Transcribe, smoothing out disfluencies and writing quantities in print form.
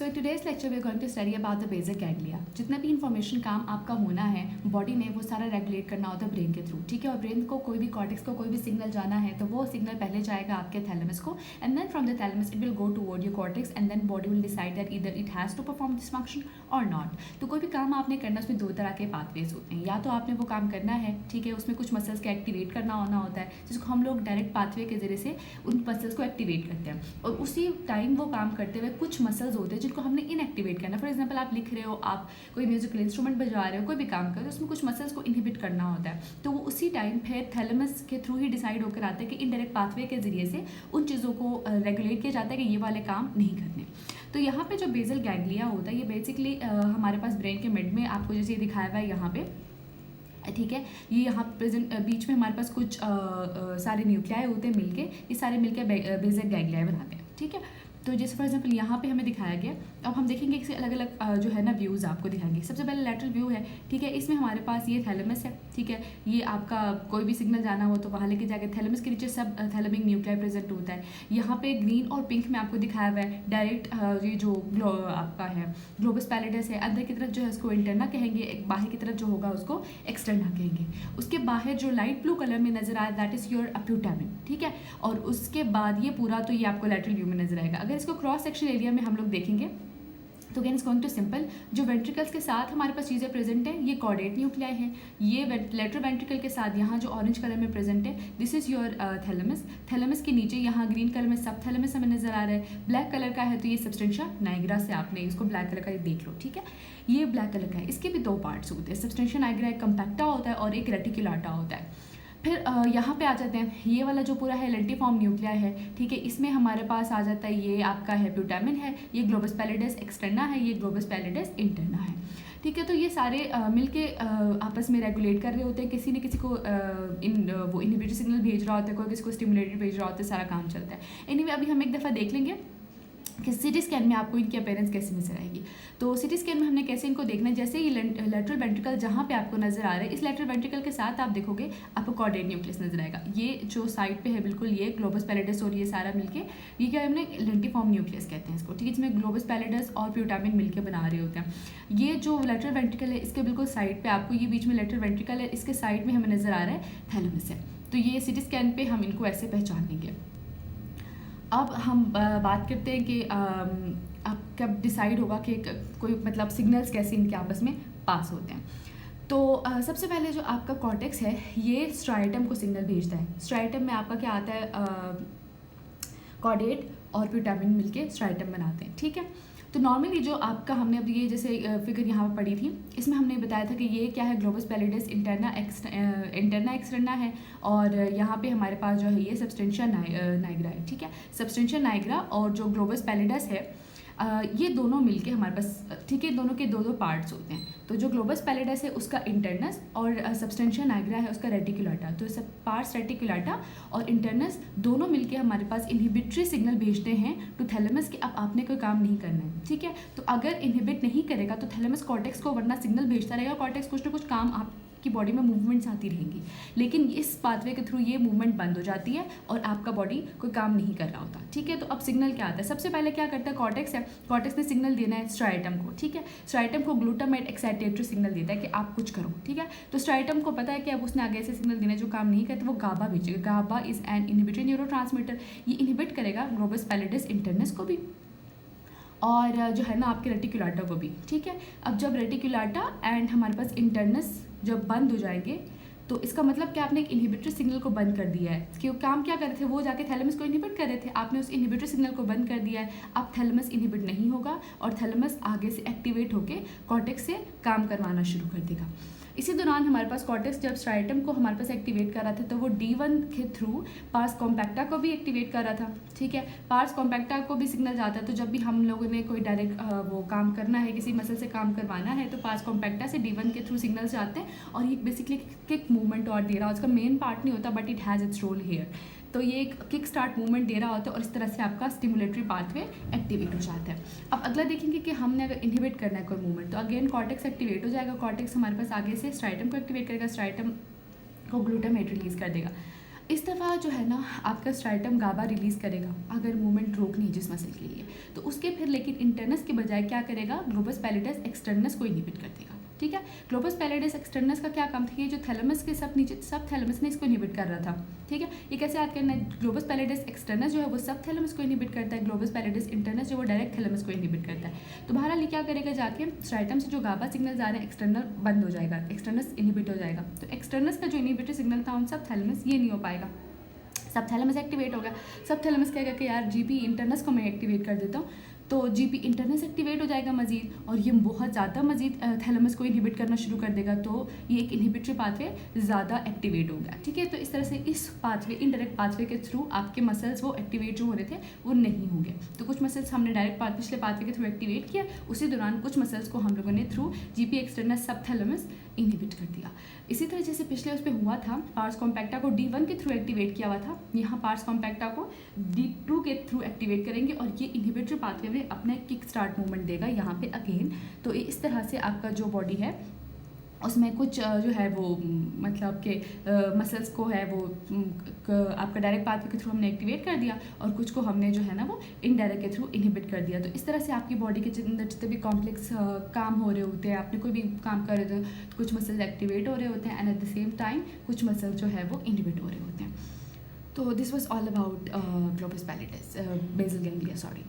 So in today's lecture we are going to study about the basic ganglia. जितना भी information काम आपका होना है बॉडी में वो सारा रेगुलेट करना होता है ब्रेन के थ्रू, ठीक है। और ब्रेन को कोई भी कॉर्टेक्स को कोई भी सिग्नल जाना है तो वो सिग्नल पहले जाएगा आपके थैलेमस को, and then from the thalamus it will go toward your cortex, and then body will decide that either it has to perform this function or not. तो कोई भी काम आपने करना उसमें दो तरह के पाथवेज होते हैं, या तो आपने वो काम करना है, ठीक है, उसमें कुछ मसल्स का एक्टिवेट करना होना होता है जिसको हम लोग डायरेक्ट पाथवे के जरिए से उन मसल्स को एक्टिवेट करते हैं, और उसी टाइम वो काम करते हुए कुछ मसल्स होते हैं जिनको हमने इनएक्टिवेट करना। फॉर एग्जांपल आप लिख रहे हो, आप कोई म्यूजिकल इंस्ट्रूमेंट बजा रहे हो, कोई भी काम कर रहे हो, उसमें कुछ मसल्स को इनहिबिट करना होता है, तो वो उसी टाइम फिर थैलेमस के थ्रू ही डिसाइड होकर आता है कि इनडायरेक्ट पाथवे के जरिए से उन चीज़ों को रेगुलेट किया जाता है कि ये वाले काम नहीं करने। तो यहाँ पे जो बेसल गैंग्लिया होता है ये बेसिकली हमारे पास ब्रेन के मिड में आपको जैसे दिखाया हुआ है यहाँ पे, ठीक है, ये यहाँ प्रेजेंट बीच में हमारे पास कुछ सारे न्यूक्लियाई होते हैं मिलके, ये सारे मिलके बेसल गैंग्लिया बनाते हैं, ठीक है। तो जैसे फॉर एग्जांपल यहाँ पे हमें दिखाया गया, अब हम देखेंगे कि अलग अलग जो है ना व्यूज़ आपको दिखाएंगे। सबसे पहले लैटरल व्यू है, ठीक है, इसमें हमारे पास ये थैलेमस है, ठीक है, ये आपका कोई भी सिग्नल जाना हो तो वहाँ लेके जाके थैलेमस के नीचे सब थैलेमिक न्यूक्लियाई प्रेजेंट होता है। यहाँ पे ग्रीन और पिंक में आपको दिखाया हुआ है डायरेक्ट ये जो आपका है ग्लोबस पैलिडस है, अंदर की तरफ जो है उसको इंटरना कहेंगे, एक बाहर की तरफ जो होगा उसको एक्सटर्ना कहेंगे। उसके बाहर जो लाइट ब्लू कलर में नजर आया दैट इज़ योर अप्यूटामिन, ठीक है। और उसके बाद ये पूरा तो ये आपको लैटरल व्यू में नजर आएगा। अगर इसको क्रॉस सेक्शन एरिया में हम लोग देखेंगे तो again is going to simple, जो वेंट्रिकल्स के साथ हमारे पास चीज़ें प्रेजेंट हैं ये कॉर्डेट न्यूक्लियाई हैं, ये लेटरल वेंट्रिकल के साथ यहाँ जो ऑरेंज कलर में प्रेजेंट है this is your thalamus. Thalamus के नीचे यहाँ ग्रीन कलर में सब थैलेमस हमें नजर आ रहा है, ब्लैक कलर का है तो ये सबस्टेंशिया नाइग्रा से आपने इसको ब्लैक कलर का देख लो, ठीक है, ये ब्लैक कलर का है। इसके भी दो पार्ट्स होते हैं, सबस्टेंशिया नाइग्रा एक कंपैक्टा होता है और एक रेटिकुलाटा होता है। फिर यहाँ पे आ जाते हैं, ये वाला जो पूरा है लेंटिफॉर्म न्यूक्लिया है, ठीक है, इसमें हमारे पास आ जाता है ये आपका है प्यूटामिन है, ये ग्लोबस पैलिडस एक्सटर्ना है, ये ग्लोबस पैलिडस इंटरना है, ठीक है। तो ये सारे मिलके आपस में रेगुलेट कर रहे होते हैं, किसी न किसी को वो इनहिबिटरी सिग्नल भेज रहा होता है, कोई किसी को स्टिमुलेटर भेज रहा होता है, सारा काम चलता है। एनीवे अभी हम एक दफ़ा देख लेंगे कि सिटी स्कैन में आपको इनकी अपीयरेंस कैसे नजर आएगी। तो सिटी स्कैन में हमने कैसे इनको देखना है, जैसे ये लेटरल वेंट्रिकल जहाँ पे आपको नजर आ रहा है, इस लेटरल वेंट्रिकल के साथ आप देखोगे आपको कॉर्डेट न्यूक्लियस नजर आएगा। ये जो साइड पे है बिल्कुल ये ग्लोबस पैलिडस और ये सारा मिलके ये क्या हमने लेंटिफॉर्म न्यूक्लियस कहते हैं इसको, ठीक है, जिसमें ग्लोबस पैलिडस और प्यूटामिन मिलके बना रहे होते हैं। ये जो लेटरल वेंट्रिकल है इसके बिल्कुल साइड पर आपको ये बीच में लेटरल वेंट्रिकल है, इसके साइड में हमें नजर आ रहा है थैलेमस है। तो ये सिटी स्कैन पे हम इनको ऐसे पहचान लेंगे। अब हम बात करते हैं कि अब कब डिसाइड होगा कि कोई मतलब सिग्नल्स कैसे इनके आपस में पास होते हैं। तो सबसे पहले जो आपका कॉर्टेक्स है ये स्ट्राइटम को सिग्नल भेजता है। स्ट्राइटम में आपका क्या आता है, कॉर्डेट और प्यूटामिन मिलके स्ट्राइटम बनाते हैं, ठीक है। तो नॉर्मली जो आपका हमने अब ये जैसे फिगर यहाँ पर पढ़ी थी इसमें हमने बताया था कि ये क्या है ग्लोबस पैलिडस इंटरना एक्सटर्ना है, और यहाँ पे हमारे पास जो है ये सबस्टेंशिया नाइग्रा है, ठीक है। सबस्टेंशिया नाइग्रा और जो ग्लोबस पैलिडस है ये दोनों मिलके हमारे पास, ठीक है, दोनों के दो दो पार्ट्स होते हैं। तो जो ग्लोबस पैलिडस है उसका इंटरनस और सबस्टेंशिया नाइग्रा है उसका रेटिकुलाटा, तो सब पार्ट्स रेटिकुलाटा और इंटरनस दोनों मिलके हमारे पास इनहिबिटरी सिग्नल भेजते हैं टू थैलेमस कि अब आपने कोई काम नहीं करना है, ठीक है। तो अगर इनहिबिट नहीं करेगा तो थैलेमस कॉर्टेक्स को वरना सिग्नल भेजता रहेगा, कॉर्टेक्स कुछ ना कुछ काम आपकी बॉडी में मूवमेंट्स आती रहेंगी, लेकिन इस पाथवे के थ्रू ये मूवमेंट बंद हो जाती है और आपका बॉडी कोई काम नहीं कर रहा होता, ठीक है। तो अब सिग्नल क्या आता है, सबसे पहले क्या करता है कॉर्टेक्स है, कॉर्टेक्स ने सिग्नल देना है स्ट्राइटम को, ठीक है। स्ट्राइटम को ग्लूटामेट एक्साइटेटरी सिग्नल देता है कि आप कुछ करो, ठीक है। तो स्ट्राइटम को पता है कि अब उसने आगे से सिग्नल देना जो काम नहीं करते वो गाबा भेजेगा। गाबा इज एन इनहिबिटरी न्यूरोट्रांसमीटर, ये इनहिबिट करेगा ग्लोबस पैलिडस इंटरनस को भी और जो है ना आपके रेटिकुलाटा को भी, ठीक है। अब जब रेटिकुलाटा एंड हमारे पास इंटरनस जब बंद हो जाएंगे तो इसका मतलब कि आपने एक इनहिबिटरी सिग्नल को बंद कर दिया है, कि वो काम क्या कर रहे थे, वो जाके थैलेमस को इनहिबिट कर रहे थे, आपने उस इनहिबिटरी सिग्नल को बंद कर दिया है। अब थैलेमस इनहिबिट नहीं होगा और थैलेमस आगे से एक्टिवेट होकर कॉर्टेक्स से काम करवाना शुरू कर देगा। इसी दौरान हमारे पास कॉर्टेक्स जब स्ट्राइटम को हमारे पास एक्टिवेट कर रहा था तो वो D1 के थ्रू पार्स कॉम्पैक्टा को भी एक्टिवेट कर रहा था, ठीक है। पार्स कॉम्पैक्टा को भी सिग्नल जाता है, तो जब भी हम लोगों ने कोई डायरेक्ट वो काम करना है, किसी मसल से काम करवाना है तो पार्स कॉम्पैक्टा से D1 के थ्रू सिग्नल्स जाते हैं और ये बेसिकली किक मूवमेंट और दे रहा है, उसका मेन पार्ट नहीं होता but it has its role here. तो ये एक किक स्टार्ट मूवमेंट दे रहा होता है और इस तरह से आपका स्टिमुलेटरी पाथवे एक्टिवेट हो जाता है। अब अगला देखेंगे कि हमने अगर इनहिबिट करना है कोई मूवमेंट तो अगेन कॉर्टेक्स एक्टिवेट हो जाएगा, कॉर्टेक्स हमारे पास आगे से स्ट्राइटम को एक्टिवेट करेगा, स्ट्राइटम को ग्लूटामेट रिलीज कर देगा। इस दफ़ा जो है ना आपका स्ट्राइटम गाबा रिलीज़ करेगा अगर मूवमेंट रोकनी है जिस मसल के लिए, तो उसके फिर लेकिन इंटरनस के बजाय क्या करेगा, ग्लोबस पैलिडस एक्सटर्नस को इनहिबिट कर देगा। ठीक है, ग्लोबस पैलिडस एक्सटर्नस का क्या काम था, ये जो थैलेमस के सब नीचे सब थैलेमस ने इसको इनहिबिट कर रहा था। ठीक है, ये कैसे याद करना है, ग्लोबस पैलिडस एक्सटर्नस जो है वो सब थैलेमस को इनहिबिट करता है, ग्लोबस पैलिडस इंटरनस जो वो डायरेक्ट थैलेमस को इनहिबिट करता है। तो बहरहाल ये क्या करेगा, जाके स्ट्राइटम से जो गाबा सिग्नल आ रहे हैं एक्सटर्नल बंद हो जाएगा, एक्सटर्नस इनहिबिट हो जाएगा। तो एक्सटर्नस का जो इनहिबिटर सिग्नल था उन सब थैलेमस ये नहीं हो पाएगा, सब थैलेमस एक्टिवेट हो गया। सब थैलेमस कहेगा कि यार जीपी इंटरनस को मैं एक्टिवेट कर देता हूँ, तो जीपी इंटरनस एक्टिवेट हो जाएगा मजीद, और ये बहुत ज़्यादा मजीद थैलेमस को इनहिबिट करना शुरू कर देगा, तो ये एक इनहिबिटरी पाथवे ज़्यादा एक्टिवेट हो गया। ठीक है, तो इस तरह से इस पाथवे इनडायरेक्ट पाथवे के थ्रू आपके मसल्स वो एक्टिवेट जो हो रहे थे वो नहीं होंगे। तो कुछ मसल्स हमने डायरेक्ट पिछले पाथवे के थ्रू एक्टिवेट किया, उसी दौरान कुछ मसल्स को हम लोगों ने थ्रू जीपी एक्सटर्नस सब थैलेमस इनहिबिट कर दिया। इसी तरह जैसे पिछले उस पर हुआ था, पार्स कॉम्पैक्टा को D1 के थ्रू एक्टिवेट किया हुआ था, यहाँ पार्स कॉम्पैक्टा को D2 के थ्रू एक्टिवेट करेंगे और ये इनहिबिटरी पाथवे में अपना किक स्टार्ट मूवमेंट देगा यहाँ पे अगेन। तो इस तरह से आपका जो बॉडी है उसमें कुछ जो है वो मतलब के मसल्स को है वो आपका डायरेक्ट पाथवे के थ्रू हमने एक्टिवेट कर दिया, और कुछ को हमने जो है ना वो इनडायरेक्ट के थ्रू इनहिबिट कर दिया। तो इस तरह से आपकी बॉडी के अंदर जितने भी कॉम्प्लेक्स काम हो रहे होते हैं, आपने कोई भी काम कर रहे हो तो कुछ मसल्स एक्टिवेट हो रहे होते हैं, and at the same time कुछ मसल्स जो है वो इनहिबिट हो रहे होते हैं। तो this was all about globus pallidus basal ganglia, sorry.